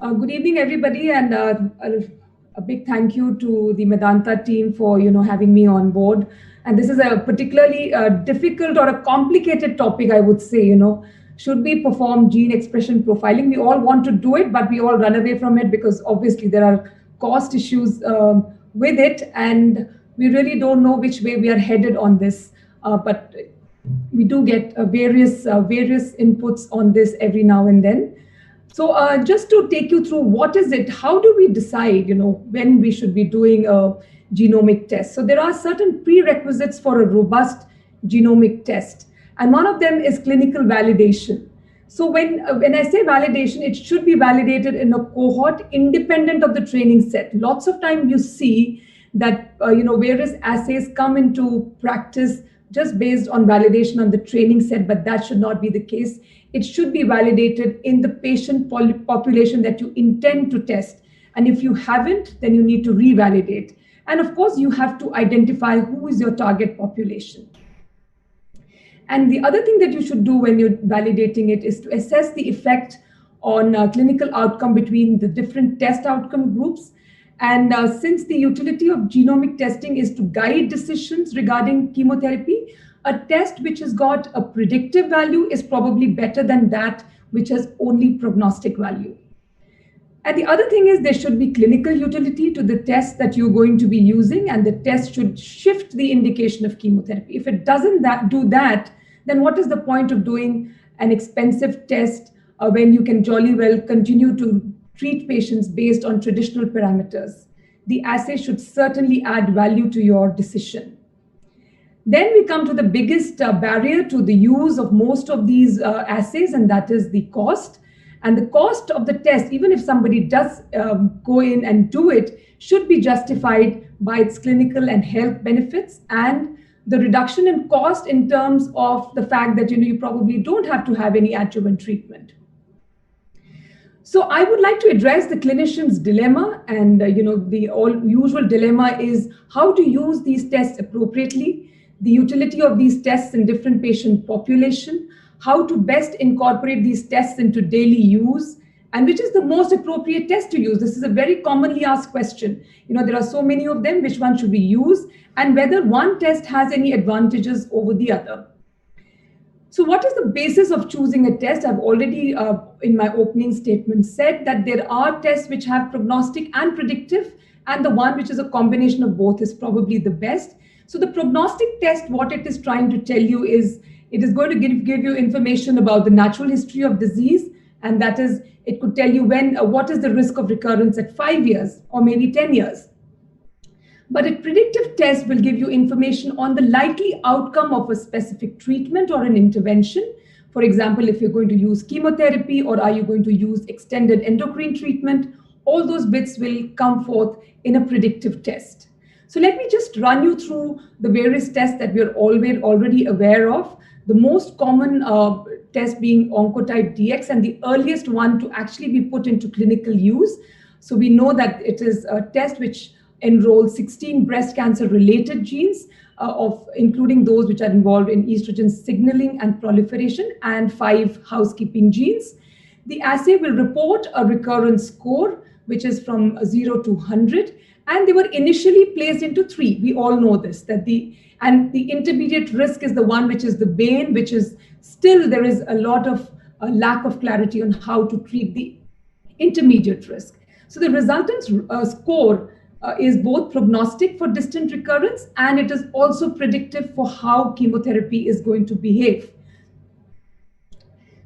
Good evening, everybody, and a big thank you to the Medanta team for having me on board. And this is a particularly difficult or a complicated topic, I would say. Should we perform gene expression profiling? We all want to do it, but we all run away from it because obviously there are cost issues with it, and we really don't know which way we are headed on this. But we do get various inputs on this every now and then. So just to take you through what is it, how do we decide, when we should be doing a genomic test? So there are certain prerequisites for a robust genomic test, and one of them is clinical validation. So when I say validation, it should be validated in a cohort independent of the training set. Lots of time you see that various assays come into practice just based on validation on the training set, but that should not be the case. It should be validated in the patient population that you intend to test. And if you haven't, then you need to revalidate. And of course, you have to identify who is your target population. And the other thing that you should do when you're validating it is to assess the effect on clinical outcome between the different test outcome groups. And since the utility of genomic testing is to guide decisions regarding chemotherapy, a test which has got a predictive value is probably better than that which has only prognostic value. And the other thing is there should be clinical utility to the test that you're going to be using, and the test should shift the indication of chemotherapy. If it doesn't do that, then what is the point of doing an expensive test when you can jolly well continue to treat patients based on traditional parameters? The assay should certainly add value to your decision. Then we come to the biggest barrier to the use of most of these assays, and that is the cost. And the cost of the test, even if somebody does go in and do it, should be justified by its clinical and health benefits and the reduction in cost in terms of the fact that you probably don't have to have any adjuvant treatment. So I would like to address the clinician's dilemma, and the all usual dilemma is how to use these tests appropriately, the utility of these tests in different patient population, how to best incorporate these tests into daily use, and which is the most appropriate test to use. This is a very commonly asked question. There are so many of them, which one should we use, and whether one test has any advantages over the other. So what is the basis of choosing a test? I've already, in my opening statement, said that there are tests which have prognostic and predictive, and the one which is a combination of both is probably the best. So the prognostic test, what it is trying to tell you is, it is going to give you information about the natural history of disease, and that is, it could tell you what is the risk of recurrence at 5 years or maybe 10 years. But a predictive test will give you information on the likely outcome of a specific treatment or an intervention. For example, if you're going to use chemotherapy or are you going to use extended endocrine treatment, all those bits will come forth in a predictive test. So let me just run you through the various tests that we're already aware of. The most common test being Oncotype DX, and the earliest one to actually be put into clinical use. So we know that it is a test which enrolls 16 breast cancer related genes, including those which are involved in estrogen signaling and proliferation, and 5 housekeeping genes. The assay will report a recurrence score, which is from 0 to 100. And they were initially placed into 3. We all know this, and the intermediate risk is the one which is the bane, which is still there is a lot of lack of clarity on how to treat the intermediate risk. So the resultant score is both prognostic for distant recurrence, and it is also predictive for how chemotherapy is going to behave.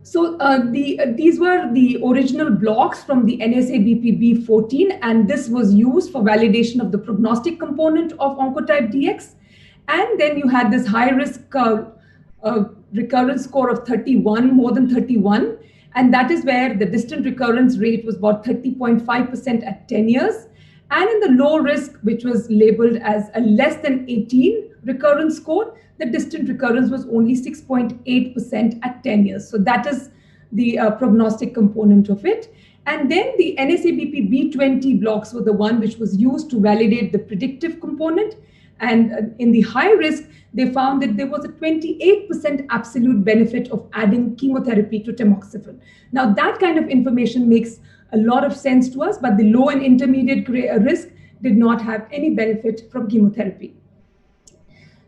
So these were the original blocks from the NSA-BP B14, and this was used for validation of the prognostic component of Oncotype DX. And then you had this high-risk recurrence score of 31, more than 31, and that is where the distant recurrence rate was about 30.5% at 10 years. And in the low risk, which was labeled as a less than 18 recurrence score, the distant recurrence was only 6.8% at 10 years. So that is the prognostic component of it. And then the NSA-BP B20 blocks were the one which was used to validate the predictive component. And in the high risk, they found that there was a 28% absolute benefit of adding chemotherapy to tamoxifen. Now, that kind of information makes a lot of sense to us, but the low and intermediate risk did not have any benefit from chemotherapy.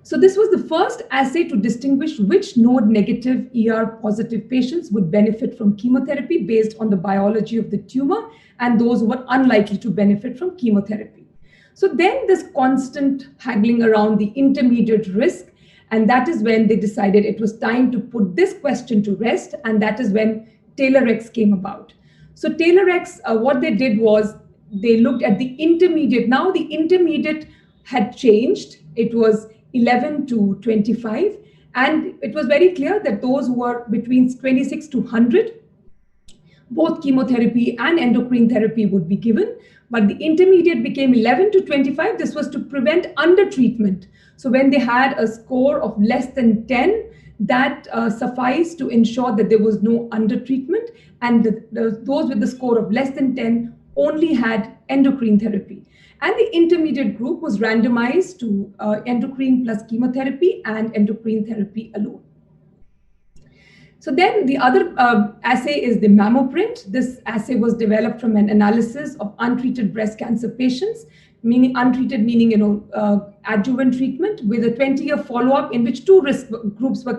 So this was the first assay to distinguish which node-negative ER-positive patients would benefit from chemotherapy based on the biology of the tumor and those who were unlikely to benefit from chemotherapy. So then this constant haggling around the intermediate risk, and that is when they decided it was time to put this question to rest, and that is when TAILORx came about. So TAILORx, what they did was they looked at the intermediate. Now the intermediate had changed. It was 11 to 25, and it was very clear that those who were between 26 to 100, both chemotherapy and endocrine therapy would be given, but the intermediate became 11 to 25. This was to prevent undertreatment. So when they had a score of less than 10, that sufficed to ensure that there was no undertreatment, and those with the score of less than 10 only had endocrine therapy. And the intermediate group was randomized to endocrine plus chemotherapy and endocrine therapy alone. So then the other assay is the MammoPrint. This assay was developed from an analysis of untreated breast cancer patients, meaning untreated, meaning adjuvant treatment, with a 20-year follow-up in which two risk groups were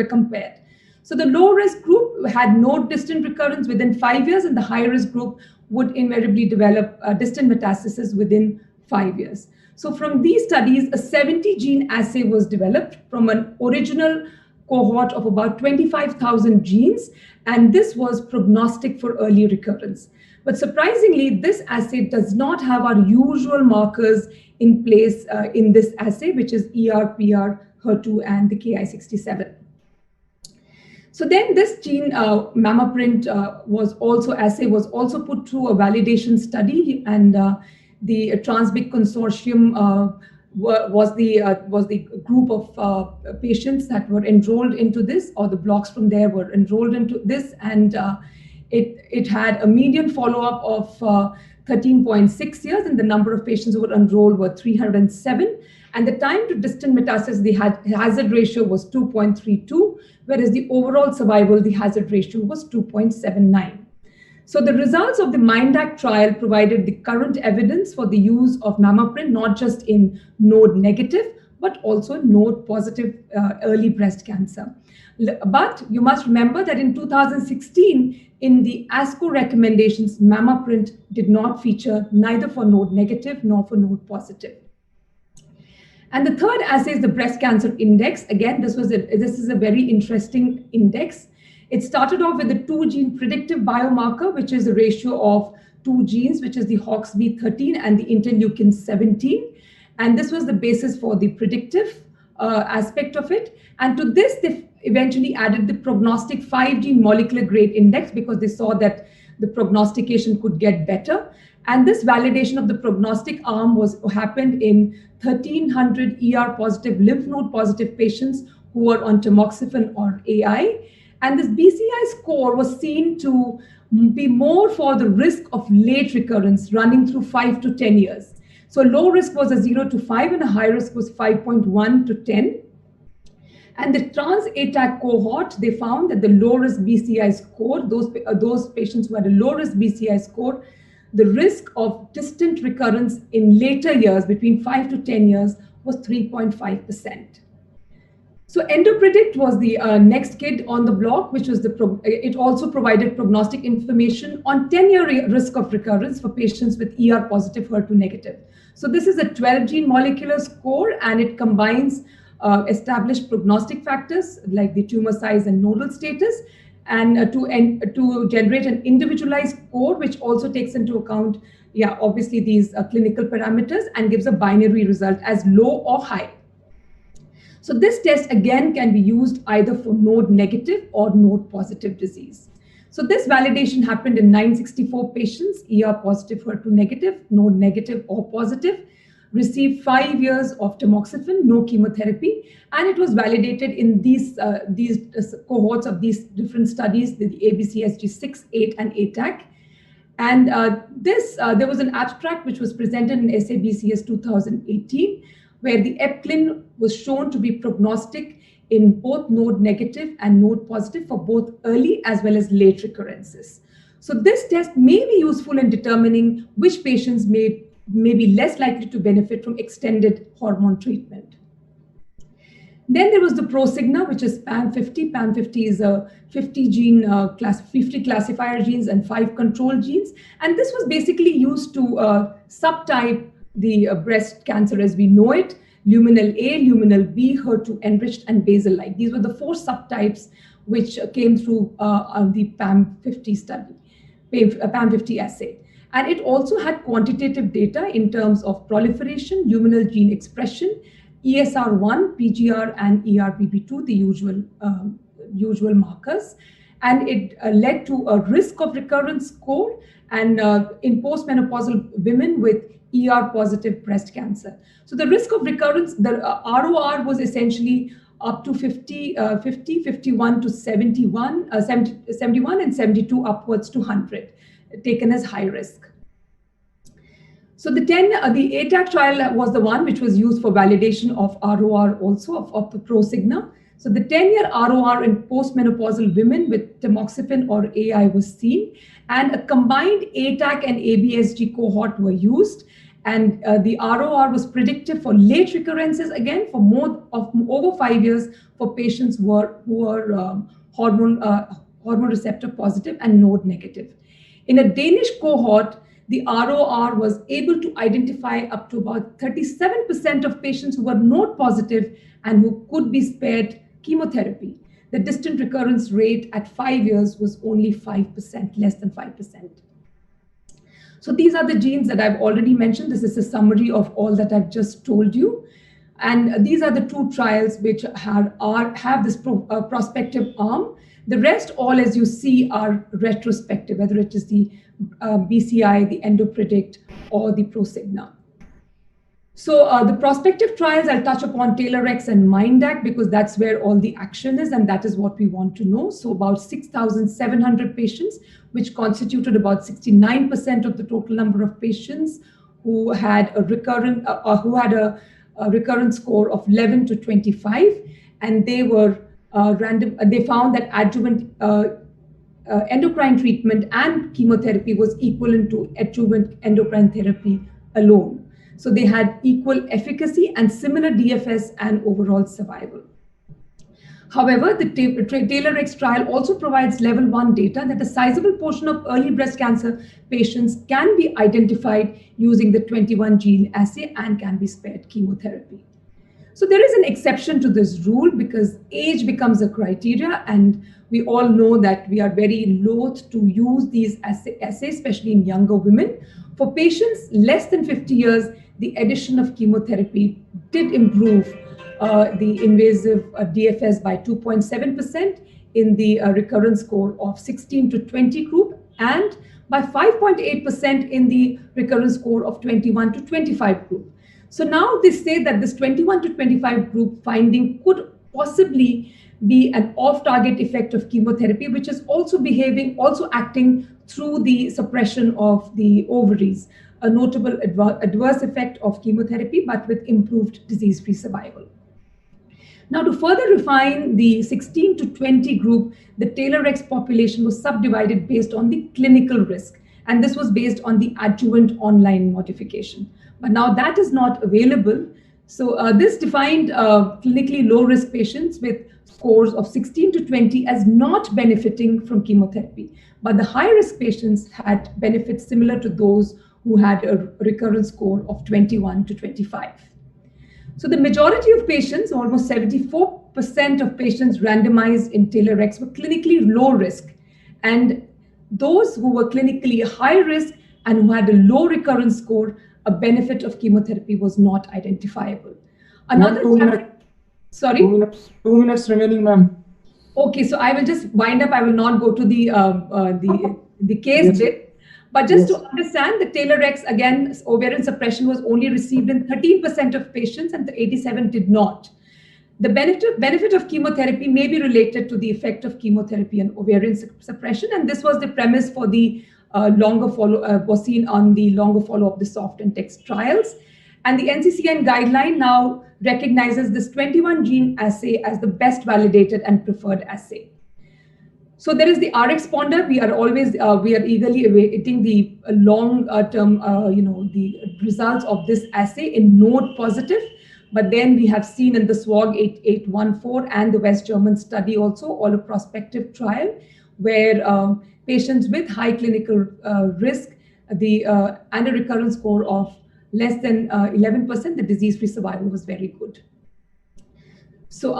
compared. So the low-risk group had no distant recurrence within 5 years, and the high-risk group would invariably develop distant metastasis within 5 years. So from these studies, a 70-gene assay was developed from an original cohort of about 25,000 genes, and this was prognostic for early recurrence. But surprisingly, this assay does not have our usual markers in place in this assay, which is ER, PR, HER2, and the Ki67. So then this gene MammoPrint was also put through a validation study, and the Transbic Consortium was the group of patients that were enrolled into this, or the blocks from there were enrolled into this, and it had a median follow-up of 13.6 years, and the number of patients who were enrolled were 307. And the time to distant metastasis, the hazard ratio was 2.32, whereas the overall survival, the hazard ratio was 2.79. So the results of the MINDAC trial provided the current evidence for the use of MammoPrint, not just in node-negative, but also node-positive early breast cancer. But you must remember that in 2016, in the ASCO recommendations, MammoPrint did not feature neither for node-negative nor for node-positive. And the third assay is the breast cancer index. Again, this is a very interesting index. It started off with a 2-gene predictive biomarker, which is a ratio of 2 genes, which is the HOXB13 and the interleukin 17. And this was the basis for the predictive aspect of it. And to this, they eventually added the prognostic 5-gene molecular grade index, because they saw that the prognostication could get better. And this validation of the prognostic arm happened in 1,300 ER-positive, lymph node-positive patients who were on tamoxifen or AI. And this BCI score was seen to be more for the risk of late recurrence running through 5 to 10 years. So low risk was a 0 to 5, and a high risk was 5.1 to 10. And the trans-ATAC cohort, they found that the low-risk BCI score, those patients who had a low-risk BCI score, the risk of distant recurrence in later years, between 5 to 10 years, was 3.5%. So EndoPredict was the next kid on the block, which was it also provided prognostic information on 10-year risk of recurrence for patients with ER positive, HER2 negative. So this is a 12-gene molecular score, and it combines established prognostic factors like the tumor size and nodal status, and to generate an individualized score, which also takes into account, obviously these clinical parameters, and gives a binary result as low or high. So this test again can be used either for node negative or node positive disease. So this validation happened in 964 patients, ER positive, HER2 negative, node negative or positive, received 5 years of tamoxifen, no chemotherapy, and it was validated in these cohorts of these different studies, the ABCSG 6, 8, and ATAC. And there was an abstract which was presented in SABCS 2018, where the EPCLIN was shown to be prognostic in both node negative and node positive for both early as well as late recurrences. So this test may be useful in determining which patients may be less likely to benefit from extended hormone treatment. Then there was the ProSigna, which is PAM50. PAM50 is a 50 classifier genes and 5 control genes. And this was basically used to subtype the breast cancer as we know it: luminal A, luminal B, HER2 enriched, and basal-like. These were the 4 subtypes which came through on the PAM50 study, PAM50 assay. And it also had quantitative data in terms of proliferation, luminal gene expression, ESR1, PGR, and ERBB2, the usual markers. And it led to a risk of recurrence score and in postmenopausal women with ER-positive breast cancer. So the risk of recurrence, the ROR was essentially up to 51 to 71, 71 and 72 upwards to 100, taken as high risk. So the ATAC trial was the one which was used for validation of ROR also of the ProSigna. So the 10-year ROR in postmenopausal women with tamoxifen or AI was seen, and a combined ATAC and ABSG cohort were used. And the ROR was predictive for late recurrences, again, for over 5 years for patients who were hormone receptor positive and node negative. In a Danish cohort, the ROR was able to identify up to about 37% of patients who were node positive and who could be spared chemotherapy. The distant recurrence rate at 5 years was only 5%, less than 5%. So these are the genes that I've already mentioned. This is a summary of all that I've just told you. And these are the 2 trials which have this prospective arm. The rest, all as you see, are retrospective, whether it is the BCI, the EndoPredict, or the ProSigna. So the prospective trials, I'll touch upon TAILORx and MINDAC because that's where all the action is, and that is what we want to know. So about 6,700 patients, which constituted about 69% of the total number of patients who had a recurrent recurrent score of 11 to 25, and they were they found that adjuvant endocrine treatment and chemotherapy was equivalent to adjuvant endocrine therapy alone. So they had equal efficacy and similar DFS and overall survival. However, the TAILORx trial also provides level 1 data that a sizable portion of early breast cancer patients can be identified using the 21 gene assay and can be spared chemotherapy. So there is an exception to this rule because age becomes a criteria, and we all know that we are very loath to use these assays, especially in younger women. For patients less than 50 years, the addition of chemotherapy did improve the invasive DFS by 2.7% in the recurrence score of 16 to 20 group, and by 5.8% in the recurrence score of 21 to 25 group. So now they say that this 21 to 25 group finding could possibly be an off-target effect of chemotherapy, which is also acting through the suppression of the ovaries, a notable adverse effect of chemotherapy, but with improved disease-free survival. Now, to further refine the 16 to 20 group, the TAILORx population was subdivided based on the clinical risk, and this was based on the adjuvant online modification. But now that is not available. So this defined clinically low-risk patients with scores of 16 to 20 as not benefiting from chemotherapy. But the high-risk patients had benefits similar to those who had a recurrence score of 21 to 25. So the majority of patients, almost 74% of patients randomized in TAILORx, were clinically low risk. And those who were clinically high risk and who had a low recurrence score, a benefit of chemotherapy was not identifiable. Another 2 minutes remaining, ma'am. Okay, so I will just wind up. I will not go to the case bit. But just to understand, the TAILORx, again, ovarian suppression was only received in 13% of patients and the 87 did not. The benefit of chemotherapy may be related to the effect of chemotherapy and ovarian suppression, and this was the premise for the longer follow was seen on the longer follow-up, the SOFT and TEXT trials. And the NCCN guideline now recognizes this 21 gene assay as the best validated and preferred assay. So there is the RxPonder. We are eagerly awaiting the long-term, the results of this assay in node positive. But then we have seen in the SWOG 8814 and the West German study also, all a prospective trial, where patients with high clinical risk, the and a recurrence score of less than 11%, the disease-free survival was very good. So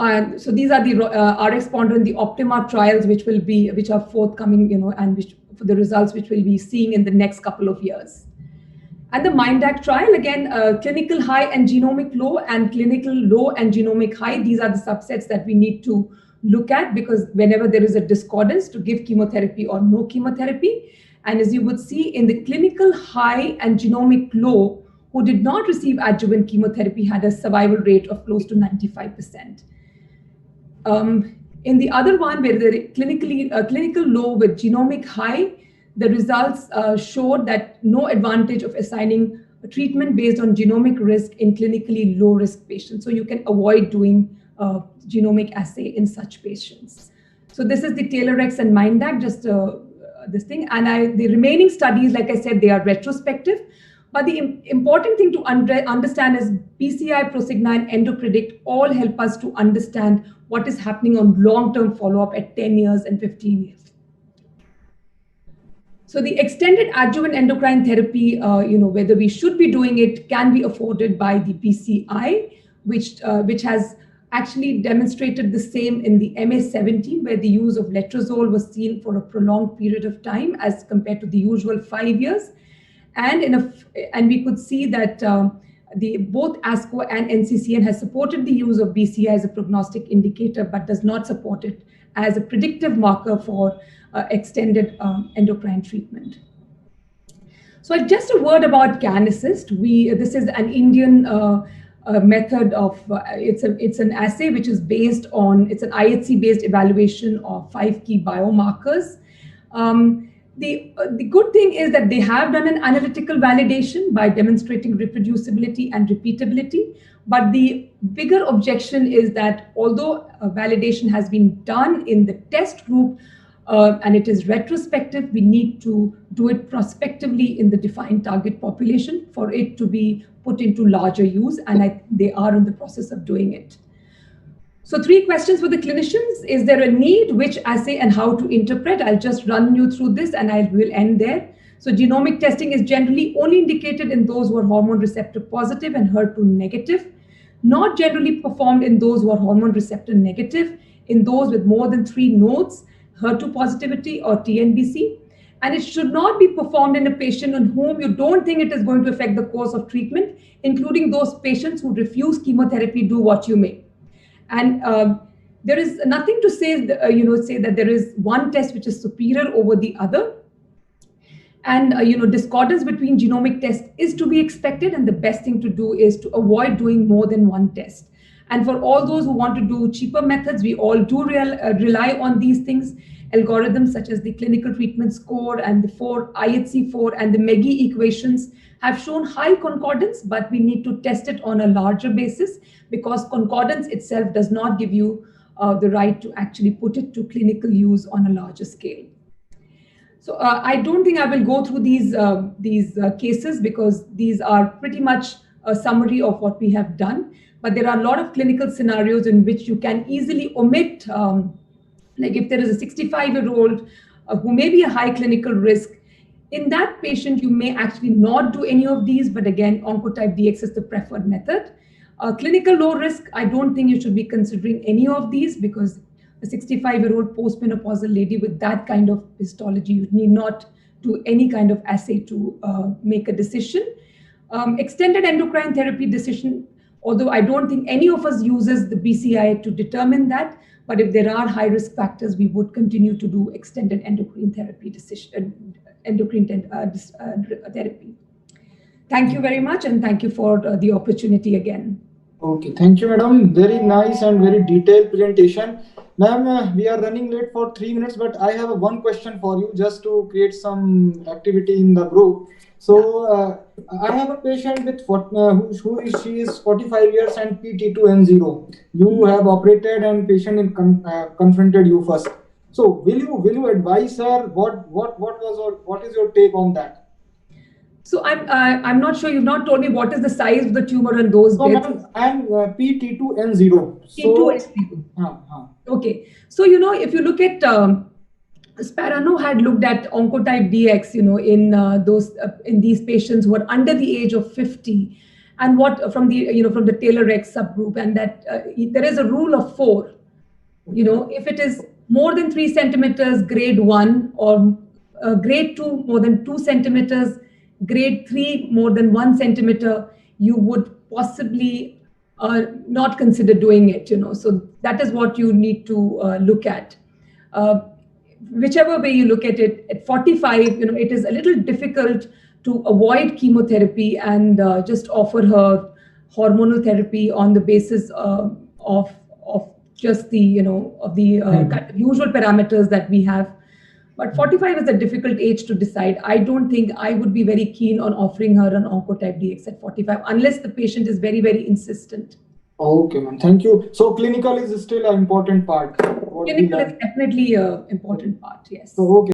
these are the RxPonder and the Optima trials, which are forthcoming, and for the results which we'll be seeing in the next couple of years. And the MINDAC trial, again, clinical high and genomic low and clinical low and genomic high. These are the subsets that we need to look at, because whenever there is a discordance, to give chemotherapy or no chemotherapy. And as you would see in the clinical high and genomic low, who did not receive adjuvant chemotherapy had a survival rate of close to 95%. In the other one, where the clinical low with genomic high, the results showed that no advantage of assigning a treatment based on genomic risk in clinically low risk patients. So you can avoid doing genomic assay in such patients. So this is the TAILORx and MINDAC, just this thing. And the remaining studies, like I said, they are retrospective. But the important thing to understand is BCI, Prosigna, and EndoPredict all help us to understand what is happening on long-term follow-up at 10 years and 15 years. So the extended adjuvant endocrine therapy, whether we should be doing it, can be afforded by the BCI, which has actually demonstrated the same in the MA17, where the use of letrozole was seen for a prolonged period of time as compared to the usual 5 years. And we could see that both ASCO and NCCN has supported the use of BCI as a prognostic indicator, but does not support it as a predictive marker for extended endocrine treatment. So just a word about CanAssist. This is an Indian method of, it's an assay which is based on, it's an IHC-based evaluation of 5 key biomarkers. The good thing is that they have done an analytical validation by demonstrating reproducibility and repeatability. But the bigger objection is that although validation has been done in the test group and it is retrospective, we need to do it prospectively in the defined target population for it to be put into larger use. And they are in the process of doing it. So 3 questions for the clinicians. Is there a need? Which assay and how to interpret? I'll just run you through this and I will end there. So genomic testing is generally only indicated in those who are hormone receptor positive and HER2 negative, not generally performed in those who are hormone receptor negative, in those with more than 3 nodes, HER2 positivity or TNBC. And it should not be performed in a patient on whom you don't think it is going to affect the course of treatment, including those patients who refuse chemotherapy, do what you may. And there is nothing to say that there is one test which is superior over the other. And discordance between genomic tests is to be expected, and the best thing to do is to avoid doing more than one test. And for all those who want to do cheaper methods, we all do rely on these things. Algorithms such as the clinical treatment score and the IHC4 and the MEGI equations have shown high concordance, but we need to test it on a larger basis, because concordance itself does not give you the right to actually put it to clinical use on a larger scale. So I don't think I will go through these cases, because these are pretty much a summary of what we have done. But there are a lot of clinical scenarios in which you can easily omit, like if there is a 65-year-old who may be a high clinical risk, in that patient, you may actually not do any of these, but again, Oncotype DX is the preferred method. Clinical low risk, I don't think you should be considering any of these, because a 65-year-old postmenopausal lady with that kind of histology, you need not do any kind of assay to make a decision. Extended endocrine therapy decision, although I don't think any of us uses the BCI to determine that, but if there are high risk factors, we would continue to do extended endocrine therapy therapy. Thank you very much, and thank you for the opportunity again. Okay, thank you, madam. Very nice and very detailed presentation. Ma'am, we are running late for 3 minutes, but I have one question for you, just to create some activity in the group. So I have a patient with she is 45 years and PT2N0. You have operated and patient confronted you first. So will you advise her? What is your take on that? So I'm not sure. You've not told me what is the size of the tumor and those So bits. ma'am, I'm P T2N0. T2SP2. Okay. So, if you look at Sparano had looked at oncotype DX, in these patients who are under the age of 50, and what from the Taylor-X subgroup, and that there is a rule of 4. If it is more than 3 centimeters, grade 1, or grade 2 more than 2 centimeters, grade 3 more than 1 centimeter, you would possibly not consider doing it. So that is what you need to look at. Whichever way you look at it, at 45, it is a little difficult to avoid chemotherapy and just offer her hormonal therapy on the basis of just the of the kind of usual parameters that we have. But 45 is a difficult age to decide. I don't think I would be very keen on offering her an oncotype DX at 45 unless the patient is very, very insistent. Okay, ma'am. Thank you. So clinical is still an important part. Clinical is definitely an important part. Yes. So okay.